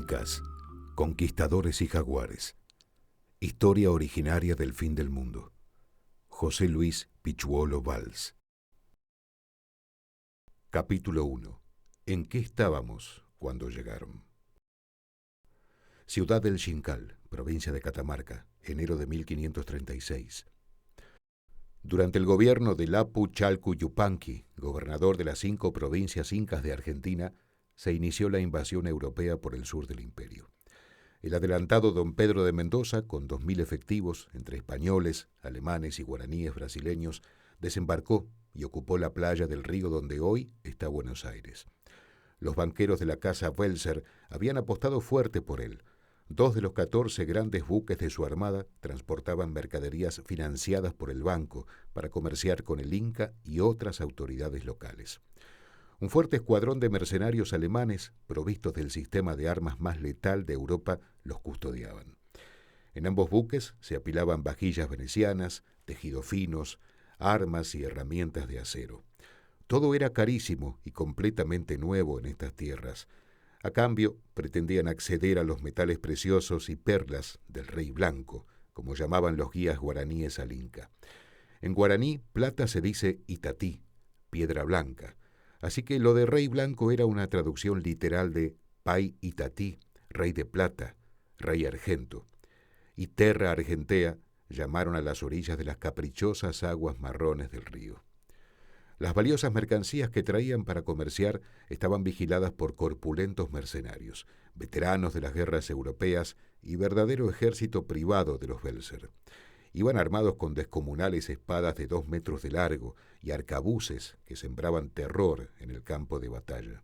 Incas, conquistadores y jaguares. Historia originaria del fin del mundo. José Luis Pichuolo Valls. Capítulo 1. ¿En qué estábamos cuando llegaron? Ciudad del Xincal, provincia de Catamarca, enero de 1536. Durante el gobierno de Lapu Chalcu Yupanqui, gobernador de las 5 provincias incas de Argentina, se inició la invasión europea por el sur del imperio. El adelantado don Pedro de Mendoza, con 2000 efectivos, entre españoles, alemanes y guaraníes brasileños, desembarcó y ocupó la playa del río donde hoy está Buenos Aires. Los banqueros de la casa Welser habían apostado fuerte por él. 2 de los 14 grandes buques de su armada transportaban mercaderías financiadas por el banco para comerciar con el Inca y otras autoridades locales. Un fuerte escuadrón de mercenarios alemanes, provistos del sistema de armas más letal de Europa, los custodiaban. En ambos buques se apilaban vajillas venecianas, tejidos finos, armas y herramientas de acero. Todo era carísimo y completamente nuevo en estas tierras. A cambio, pretendían acceder a los metales preciosos y perlas del Rey Blanco, como llamaban los guías guaraníes al Inca. En guaraní, plata se dice itatí, piedra blanca. Así que lo de Rey Blanco era una traducción literal de Pai Itatí, rey de plata, rey argento. Y Terra Argentea llamaron a las orillas de las caprichosas aguas marrones del río. Las valiosas mercancías que traían para comerciar estaban vigiladas por corpulentos mercenarios, veteranos de las guerras europeas y verdadero ejército privado de los Welser. Iban armados con descomunales espadas de 2 metros de largo y arcabuces que sembraban terror en el campo de batalla.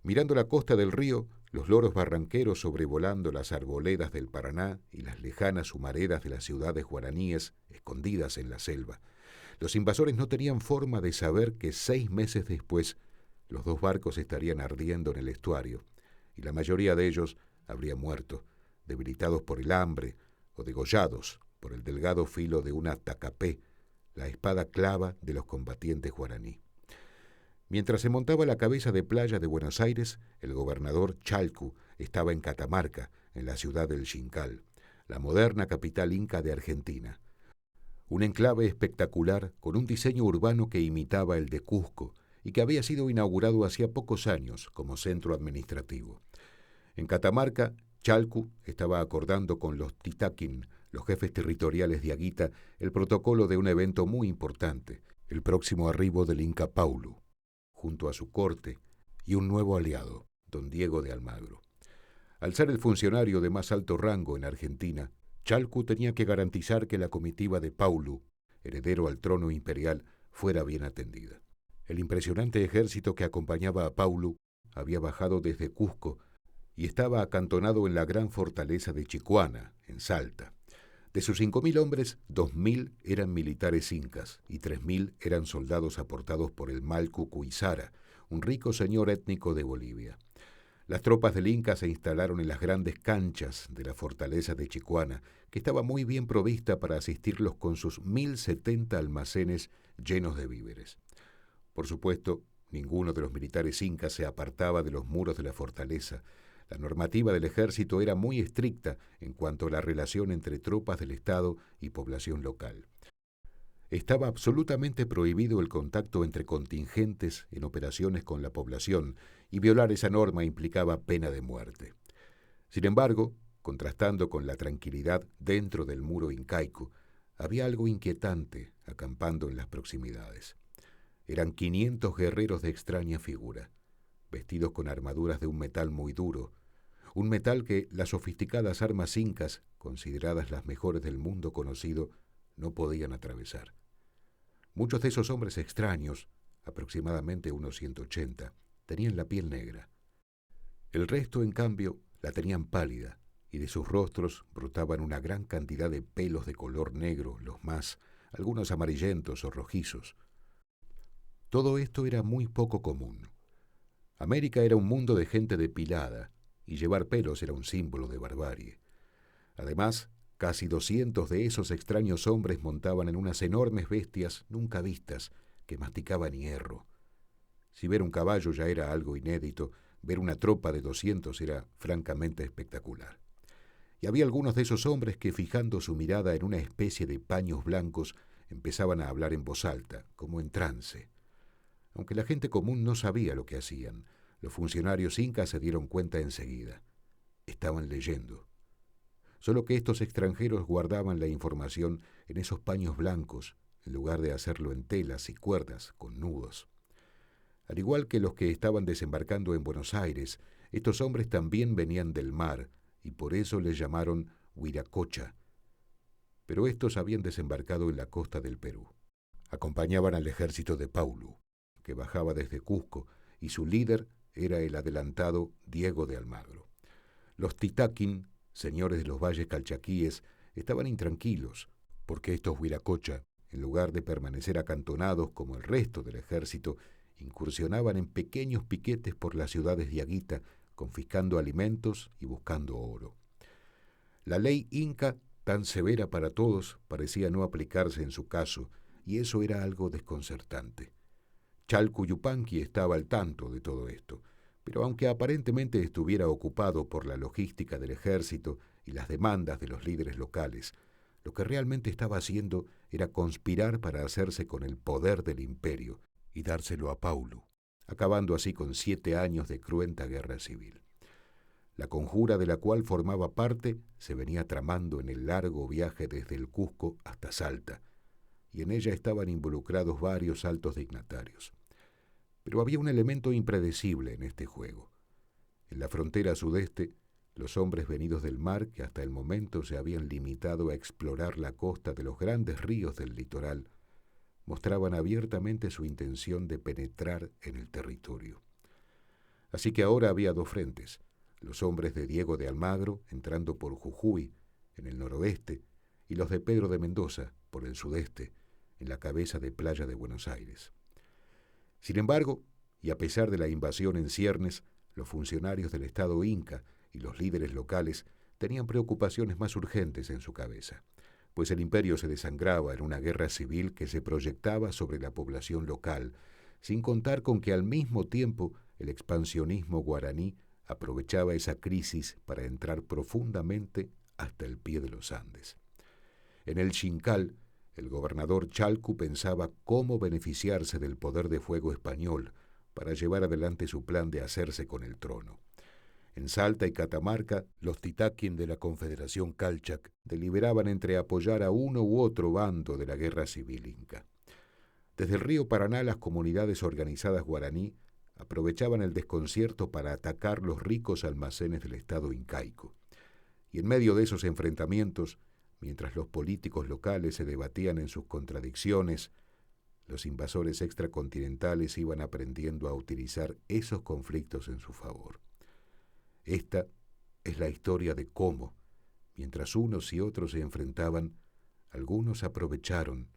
Mirando la costa del río, los loros barranqueros sobrevolando las arboledas del Paraná y las lejanas humaredas de las ciudades guaraníes escondidas en la selva. Los invasores no tenían forma de saber que 6 meses después los 2 barcos estarían ardiendo en el estuario y la mayoría de ellos habría muerto, debilitados por el hambre o degollados por el delgado filo de una tacapé, la espada clava de los combatientes guaraní. Mientras se montaba la cabeza de playa de Buenos Aires, el gobernador Chalcu estaba en Catamarca, en la ciudad del Xincal, la moderna capital inca de Argentina. Un enclave espectacular con un diseño urbano que imitaba el de Cusco y que había sido inaugurado hacía pocos años como centro administrativo. En Catamarca, Chalcu estaba acordando con los Titaquín, los jefes territoriales de Aguita, el protocolo de un evento muy importante, el próximo arribo del Inca Paulu, junto a su corte y un nuevo aliado, don Diego de Almagro. Al ser el funcionario de más alto rango en Argentina, Chalcu tenía que garantizar que la comitiva de Paulu, heredero al trono imperial, fuera bien atendida. El impresionante ejército que acompañaba a Paulu había bajado desde Cusco y estaba acantonado en la gran fortaleza de Chicuana, en Salta. De sus 5.000 hombres, 2.000 eran militares incas y 3.000 eran soldados aportados por el Malcu Cuizara, un rico señor étnico de Bolivia. Las tropas del Inca se instalaron en las grandes canchas de la fortaleza de Chicuana, que estaba muy bien provista para asistirlos con sus 1.070 almacenes llenos de víveres. Por supuesto, ninguno de los militares incas se apartaba de los muros de la fortaleza. La normativa del ejército era muy estricta en cuanto a la relación entre tropas del Estado y población local. Estaba absolutamente prohibido el contacto entre contingentes en operaciones con la población, y violar esa norma implicaba pena de muerte. Sin embargo, contrastando con la tranquilidad dentro del muro incaico, había algo inquietante acampando en las proximidades. Eran 500 guerreros de extraña figura, vestidos con armaduras de un metal muy duro, un metal que las sofisticadas armas incas, consideradas las mejores del mundo conocido, no podían atravesar. Muchos de esos hombres extraños, aproximadamente unos 180, tenían la piel negra. El resto, en cambio, la tenían pálida, y de sus rostros brotaban una gran cantidad de pelos de color negro, los más, algunos amarillentos o rojizos. Todo esto era muy poco común. América era un mundo de gente depilada, y llevar pelos era un símbolo de barbarie. Además, casi 200 de esos extraños hombres montaban en unas enormes bestias nunca vistas que masticaban hierro. Si ver un caballo ya era algo inédito, Ver una tropa de 200 era francamente espectacular. Y había algunos de esos hombres que, fijando su mirada en una especie de paños blancos, empezaban a hablar en voz alta, como en trance. Aunque la gente común no sabía lo que hacían, los funcionarios incas se dieron cuenta enseguida. Estaban leyendo. Solo que estos extranjeros guardaban la información en esos paños blancos, en lugar de hacerlo en telas y cuerdas con nudos. Al igual que los que estaban desembarcando en Buenos Aires, estos hombres también venían del mar, y por eso les llamaron Huiracocha. Pero estos habían desembarcado en la costa del Perú. Acompañaban al ejército de Paulo, que bajaba desde Cusco, y su líder era el adelantado Diego de Almagro. Los Titaquín, señores de los valles calchaquíes, estaban intranquilos, porque estos Huiracocha, en lugar de permanecer acantonados como el resto del ejército, incursionaban en pequeños piquetes por las ciudades de Aguita, confiscando alimentos y buscando oro. La ley inca, tan severa para todos, parecía no aplicarse en su caso, y eso era algo desconcertante. Chalcu Yupanqui estaba al tanto de todo esto, pero aunque aparentemente estuviera ocupado por la logística del ejército y las demandas de los líderes locales, lo que realmente estaba haciendo era conspirar para hacerse con el poder del imperio y dárselo a Paulo, acabando así con 7 años de cruenta guerra civil. La conjura de la cual formaba parte se venía tramando en el largo viaje desde el Cusco hasta Salta, y en ella estaban involucrados varios altos dignatarios. Pero había un elemento impredecible en este juego. En la frontera sudeste, los hombres venidos del mar, que hasta el momento se habían limitado a explorar la costa de los grandes ríos del litoral, mostraban abiertamente su intención de penetrar en el territorio. Así que ahora había 2 frentes: los hombres de Diego de Almagro entrando por Jujuy, en el noroeste, y los de Pedro de Mendoza, por el sudeste, en la cabeza de playa de Buenos Aires. Sin embargo, y a pesar de la invasión en ciernes, los funcionarios del Estado inca y los líderes locales tenían preocupaciones más urgentes en su cabeza, pues el imperio se desangraba en una guerra civil que se proyectaba sobre la población local, sin contar con que al mismo tiempo el expansionismo guaraní aprovechaba esa crisis para entrar profundamente hasta el pie de los Andes. En el Xincal, el gobernador Chalcu pensaba cómo beneficiarse del poder de fuego español para llevar adelante su plan de hacerse con el trono. En Salta y Catamarca, los titaquín de la Confederación Calchac deliberaban entre apoyar a uno u otro bando de la guerra civil inca. Desde el río Paraná, las comunidades organizadas guaraní aprovechaban el desconcierto para atacar los ricos almacenes del Estado incaico. Y en medio de esos enfrentamientos, mientras los políticos locales se debatían en sus contradicciones, los invasores extracontinentales iban aprendiendo a utilizar esos conflictos en su favor. Esta es la historia de cómo, mientras unos y otros se enfrentaban, algunos aprovecharon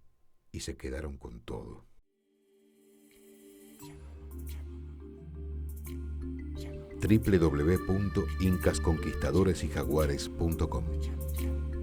y se quedaron con todo. www.incasconquistadoresyjaguares.com